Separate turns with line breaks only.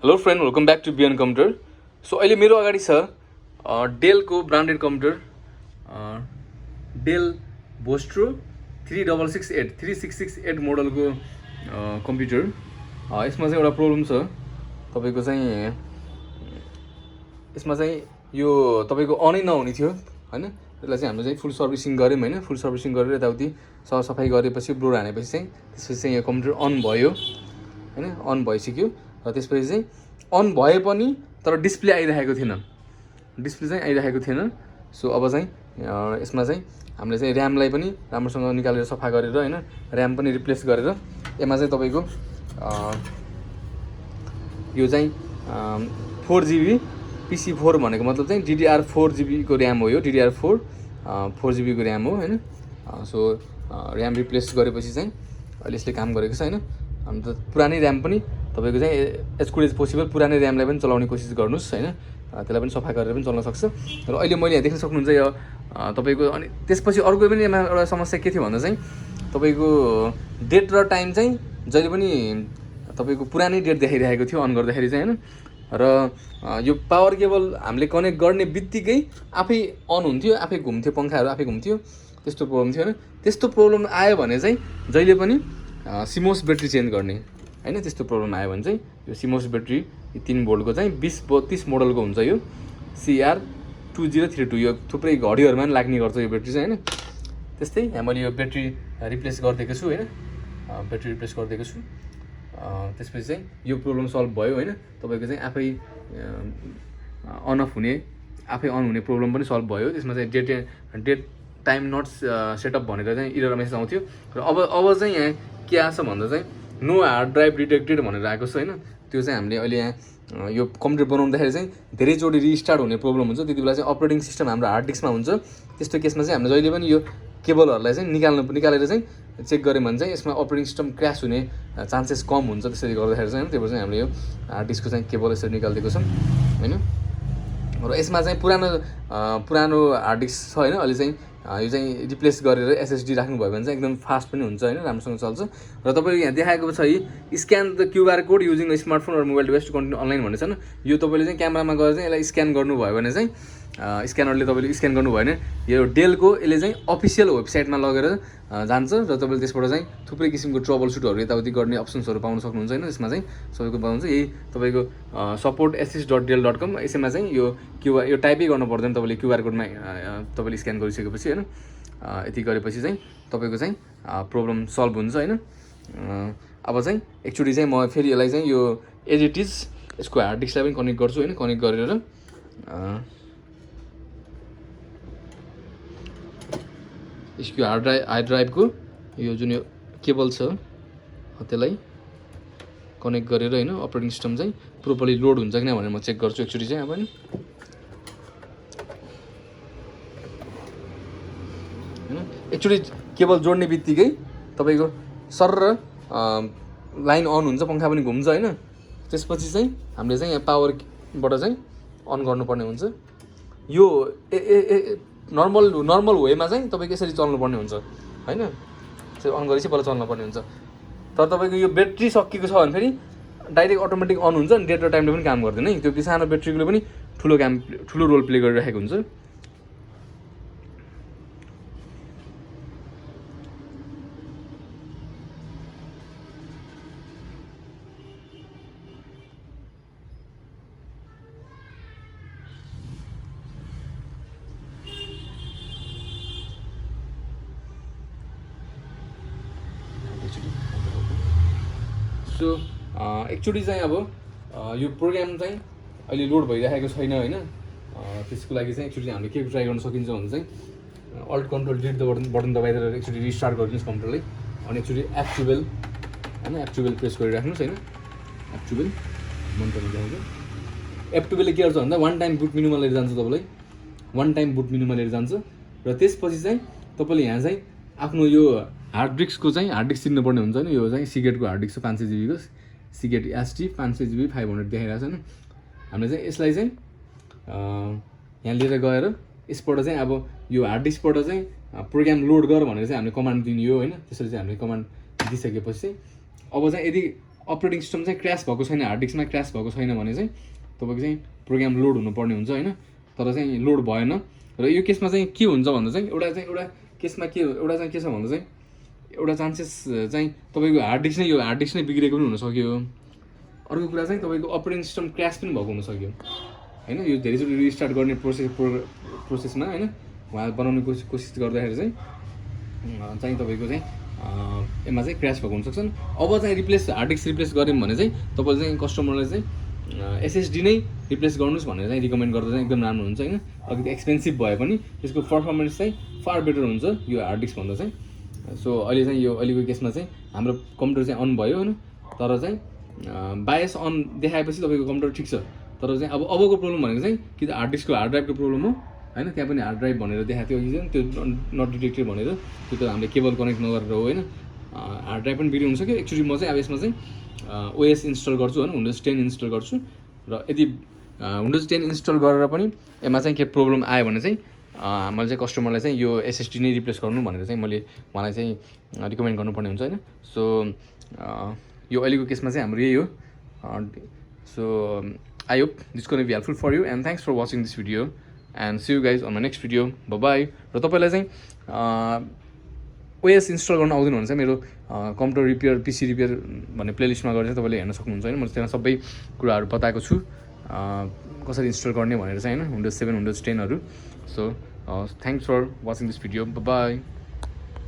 Hello friend, welcome back to बियन computer. So अहिले मेरो अगाडि छ डेलको ब्रान्डेड कम्प्युटर डेल भोस्ट्रो 3668 मोडलको कम्प्युटर। यसमा चाहिँ एउटा प्रब्लम छ तपाईँको चाहिँ, यसमा चाहिँ यो तपाईँको अनै नहुने थियो हैन। त्यसलाई चाहिँ हामीले चाहिँ फुल सर्भिसिङ गऱ्यौँ हैन। फुल सर्भिसिङ गरेर यताउति सरसफाइ गरेपछि ब्लोर हानेपछि चाहिँ त्यसपछि चाहिँ यो कम्प्युटर अन भयो हैन। अन भइसक्यो र त्यसपछि चाहिँ अन भए पनि तर डिस्प्ले आइरहेको थिएन, डिस्प्ले चाहिँ आइरहेको थिएन। सो अब चाहिँ यसमा चाहिँ हामीले चाहिँ ऱ्यामलाई पनि राम्रोसँग निकालेर सफा गरेर हैन, ऱ्याम पनि रिप्लेस गरेर यसमा चाहिँ तपाईँको यो चाहिँ 4GB PC4 भनेको मतलब चाहिँ DDR4 GB को ऱ्याम हो। यो DDR4 4 GB को ऱ्याम हो हैन। सो ऱ्याम रिप्लेस गरेपछि चाहिँ अहिले यसले काम गरेको छ हैन। हामी त पुरानै ऱ्याम पनि तपाईँको चाहिँ एज गुड एज पोसिबल पुरानै ऱ्यामलाई पनि चलाउने कोसिस गर्नुहोस् हैन। त्यसलाई पनि सफा गरेर पनि चल्न सक्छ। र अहिले मैले यहाँ देख्न सक्नुहुन्छ यो तपाईँको। अनि त्यसपछि अर्को पनि यसमा एउटा समस्या के थियो भन्दा चाहिँ तपाईँको डेट र टाइम चाहिँ जहिले पनि तपाईँको पुरानै डेट देखाइरहेको थियो अन गर्दाखेरि चाहिँ हैन। र यो पावर केबल हामीले कनेक्ट गर्ने बित्तिकै आफै अन हुन्थ्यो, आफै घुम्थ्यो, पङ्खाहरू आफै घुम्थ्यो, त्यस्तो प्रब्लम थियो हैन। त्यस्तो प्रब्लम आयो भने चाहिँ जहिले पनि सिमोस ब्याट्री चेन्ज गर्ने हैन। त्यस्तो प्रब्लम आयो भने चाहिँ यो सिमोस ब्याट्री 3 भोल्टको चाहिँ 2032 मोडलको हुन्छ यो CR2032। यो थुप्रै घडीहरूमा पनि लाग्ने गर्छ यो ब्याट्री चाहिँ हैन। त्यस्तै यहाँ मैले यो ब्याट्री रिप्लेस गरिदिएको छु हैन, ब्याट्री रिप्लेस गरिदिएको छु। त्यसपछि चाहिँ यो प्रब्लम सल्भ भयो हैन। तपाईँको चाहिँ आफै अन अफ हुने, आफै अन हुने प्रब्लम पनि सल्भ भयो। त्यसमा चाहिँ डेट टाइम नट सेटअप भनेर चाहिँ इरर मेसेज आउँथ्यो। र अब चाहिँ यहाँ के आछ भन्दा चाहिँ नो हार्ड ड्राइभ डिटेक्टेड भनेर आएको छ हैन। त्यो चाहिँ हामीले अहिले यहाँ यो कम्प्युटर बनाउँदाखेरि चाहिँ धेरैचोटि रिस्टार्ट हुने प्रब्लम हुन्छ। त्यति बेला चाहिँ अपरेटिङ सिस्टम हाम्रो हार्ड डिस्कमा हुन्छ। त्यस्तो केसमा चाहिँ हामीले जहिले पनि यो केबलहरूलाई चाहिँ निकालेर चाहिँ चेक गऱ्यौँ भने चाहिँ यसमा अपरेटिङ सिस्टम क्र्यास हुने चान्सेस कम हुन्छ। त्यसरी गर्दाखेरि चाहिँ त्यही भएर चाहिँ हामीले यो हार्ड डिस्कको चाहिँ केबल यसरी निकालिदिएको छौँ हैन। र यसमा चाहिँ पुरानो हार्ड डिस्क छ हैन। अहिले चाहिँ यो चाहिँ रिप्लेस गरेर SSD राख्नुभयो भने चाहिँ एकदम फास्ट पनि हुन्छ हैन, राम्रोसँग चल्छ। र तपाईँले यहाँ देखाएको छ scan the QR code using a smartphone र mobile device to continue online भनेको छ नि। यो तपाईँले चाहिँ क्यामेरामा गएर चाहिँ यसलाई स्क्यान गर्नुभयो भने चाहिँ स्क्यानरले तपाईँले स्क्यान गर्नुभयो भने यो डेलको यसले चाहिँ अफिसियल वेबसाइटमा लगेर जान्छ र तपाईँले त्यसबाट चाहिँ थुप्रै किसिमको ट्रबल सुटहरू यताउति गर्ने अप्सन्सहरू पाउन सक्नुहुन्छ हैन। यसमा चाहिँ सबैको पाउँछ। यही तपाईँको support@assist.dell.com यसैमा चाहिँ यो टाइपै गर्नु पर्दैन। तपाईँले QR कोडमा तपाईँले स्क्यान गरिसकेपछि हैन, यति गरेपछि चाहिँ तपाईँको चाहिँ प्रब्लम सल्भ हुन्छ हैन। अब चाहिँ एकचोटि चाहिँ म फेरि यसलाई चाहिँ यो एज इट इज यसको हार्ड डिस्कलाई पनि कनेक्ट गर्छु हैन। कनेक्ट गरेर यसको हार्ड ड्राइभको यो जुन यो केबल छ त्यसलाई कनेक्ट गरेर हैन अपरेटिङ सिस्टम चाहिँ प्रोपरली लोड हुन्छ कि भनेर म चेक गर्छु एकचोटि चाहिँ। अब हैन एकचोटि केबल जोड्ने बित्तिकै तपाईँको सर लाइन अन हुन्छ, पङ्खा पनि घुम्छ हैन। त्यसपछि चाहिँ हामीले चाहिँ यहाँ पावरबाट चाहिँ अन गर्नुपर्ने हुन्छ। यो नर्मल वेमा चाहिँ तपाईँको यसरी चल्नुपर्ने हुन्छ हैन। यसरी अन गरेपछि पहिला चल्नुपर्ने हुन्छ। तर तपाईँको यो ब्याट्री सकिएको छ भने फेरि डाइरेक्ट अटोमेटिक अन हुन्छ अनि डेट र टाइमले पनि काम गर्दैन है। त्यो सानो ब्याट्रीले पनि ठुलो रोल प्ले गरिरहेको हुन्छ। सो एकचोटि चाहिँ अब यो प्रोग्राम चाहिँ अहिले लोड भइरहेको छैन हैन। त्यसको लागि चाहिँ एकचोटि हामीले के ट्राई गर्न सकिन्छ भने चाहिँ alt control delete the button दबाएर एकचोटि रिस्टार्ट गरिदिनुहोस् कम्प्युटरलाई। अनि एकचोटि F12 हैन, F12 प्रेस गरिराख्नुहोस् हैन। F12 मन्त्रमा जान्छ। F12 ले के गर्छ भन्दा वान टाइम बुट मेनुमा लिएर जान्छ तपाईँलाई, वान टाइम बुट मेनुमा लिएर जान्छ। र त्यसपछि चाहिँ तपाईँले यहाँ चाहिँ आफ्नो यो हार्ड डिस्कको चाहिँ हार्ड डिस्क चिन्नुपर्ने हुन्छ नि। यो चाहिँ सिगेटको हार्ड डिस्क छ 500 GB को सिगेट ST 500 GB 500 देखाइरहेको छ नि। हामीले चाहिँ यसलाई चाहिँ यहाँ लिएर गएर यसबाट चाहिँ अब यो हार्ड डिस्कबाट चाहिँ प्रोग्राम लोड गर भनेर चाहिँ हामीले कमान्ड दिने हो हैन। त्यसरी चाहिँ हामीले कमान्ड दिइसकेपछि चाहिँ अब चाहिँ यदि अपरेटिङ सिस्टम चाहिँ क्र्यास भएको छैन, हार्ड डिस्कमा क्र्यास भएको छैन भने चाहिँ तपाईँको चाहिँ प्रोग्राम लोड हुनुपर्ने हुन्छ होइन, तर चाहिँ लोड भएन। र यो केसमा चाहिँ के हुन्छ भन्दा चाहिँ एउटा केसमा एउटा चाहिँ के छ भन्दा चाहिँ एउटा चान्सेस चाहिँ तपाईँको हार्ड डिस्क नै बिग्रेको पनि हुनसक्यो। अर्को कुरा चाहिँ तपाईँको अपरेटिङ सिस्टम क्र्यास पनि भएको हुनसक्यो होइन। यो धेरैचोटि रिस्टार्ट गर्ने प्रोसेसमा होइन उहाँ बनाउने कोसिस गर्दाखेरि चाहिँ तपाईँको चाहिँ यसमा चाहिँ क्र्यास भएको हुनसक्छ। अब चाहिँ हार्ड डिस्क रिप्लेस गऱ्यौँ भने चाहिँ तपाईँले चाहिँ कस्टमरलाई चाहिँ एसएसडी नै रिप्लेस गर्नुहोस् भनेर चाहिँ रिकमेन्ड गर्दा चाहिँ एकदम राम्रो हुन्छ होइन। अलिकति एक्सपेन्सिभ भए पनि त्यसको पर्फर्मेन्स चाहिँ फार बेटर हुन्छ यो हार्ड डिस्क भन्दा चाहिँ। सो अहिले चाहिँ यो अहिलेको केसमा चाहिँ हाम्रो कम्प्युटर चाहिँ अन भयो होइन, तर चाहिँ बायस अन देखाएपछि तपाईँको कम्प्युटर ठिक छ, तर चाहिँ अबको प्रब्लम भनेको चाहिँ कि त हार्ड ड्राइभको प्रब्लम हो होइन। त्यहाँ पनि हार्ड ड्राइभ भनेर देखाएको थियो कि त्यो नट डिटेक्टेड भनेर, त्यो त हामीले केबल कनेक्ट नगरेर हो होइन। हार्ड ड्राइभ पनि बिग्रिनु हुनसक्यो। एक्चुअली म चाहिँ अब यसमा चाहिँ ओएस इन्स्टल गर्छु होइन, विन्डोज 10 इन्स्टल गर्छु। र यदि विन्डोज 10 इन्स्टल गरेर पनि यसमा चाहिँ के प्रब्लम आयो भने चाहिँ मैले चाहिँ कस्टमरलाई चाहिँ यो एसएसडी नै रिप्लेस गर्नु भनेर चाहिँ मैले उहाँलाई चाहिँ रिकमेन्ड गर्नुपर्ने हुन्छ होइन। सो यो अहिलेको केसमा चाहिँ हाम्रो यही हो। So I hope this gonna be helpful for you and thanks for watching this video and see you guys on my next video. Bye. र तपाईँलाई चाहिँ ओएस इन्स्टल गर्न आउँदैन भने चाहिँ मेरो कम्प्युटर रिपेयर पिसी रिपेयर भन्ने प्लेलिस्टमा गएर चाहिँ तपाईँले हेर्न सक्नुहुन्छ होइन। म त्यहाँ सबै कुराहरू बताएको छु कसरी इन्स्टल गर्ने भनेर चाहिँ होइन, विन्डोज 7 विन्डोज 10हरू। So thanks for watching this video. By.